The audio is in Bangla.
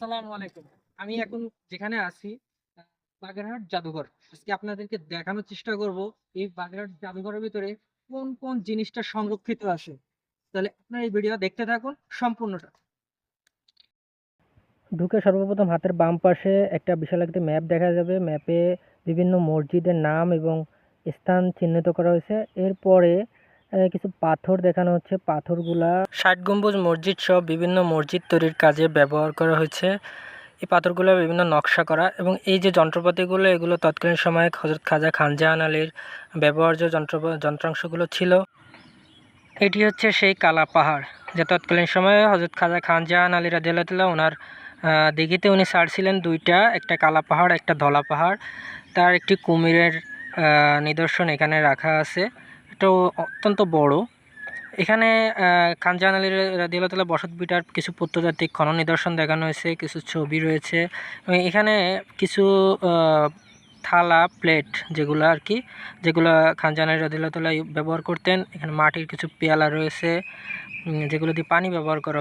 আসসালামু আলাইকুম। আমি এখন যেখানে আছি আ বাগেরহাট জাদুঘর। আজকে আপনাদেরকে দেখানোর চেষ্টা করব এই বাগেরহাট জাদুঘরের ভিতরে কোন জিনিসটা সংরক্ষিত আছে। তাহলে আপনারা এই ভিডিও দেখতে থাকুন সম্পূর্ণটা। ঢুকে সর্বপ্রথম হাতের বাম পাশে একটা বিশাল একটি ম্যাপ দেখা যাবে। ম্যাপে বিভিন্ন মসজিদের নাম এবং স্থান চিহ্নিত করা হয়েছে। এরপরে কিছু পাথর দেখানো হচ্ছে। পাথরগুলা ৬০ গম্বুজ মসজিদ সহ বিভিন্ন মসজিদ তৈরির কাজে ব্যবহার করা হয়েছে। এই পাথরগুলো বিভিন্ন নকশা করা এবং এই যে যন্ত্রপাতিগুলো এগুলো তৎকালীন সময়ে হযরত খাজা খান জাহান আলীর ব্যবহার্য যন্ত্রাংশগুলো ছিল। এটি হচ্ছে সেই কালা পাহাড়, যা তৎকালীন সময়ে হযরত খাজা খান জাহান আলী রাদিয়াল্লাহু তাআলা ওনার দিঘিতে উনি ছাড়ছিলেন দুইটা, একটা কালা পাহাড় একটা ধলা পাহাড়। তার একটি কুমিরের নিদর্শন এখানে রাখা আছে। এটাও অত্যন্ত বড়। এখানে খান জাহান আলী রাদিয়াল্লাহু তাআলা বসতভিটার কিছু প্রত্নতাত্ত্বিক খনন নিদর্শন দেখানো হয়েছে, কিছু ছবি রয়েছে এবং এখানে কিছু থালা প্লেট যেগুলো আর কি, যেগুলো খান জাহান আলী রাদিয়াল্লাহু তাআলা ব্যবহার করতেন। এখানে মাটির কিছু পেয়ালা রয়েছে যেগুলো দিয়ে পানি ব্যবহার করা হতো।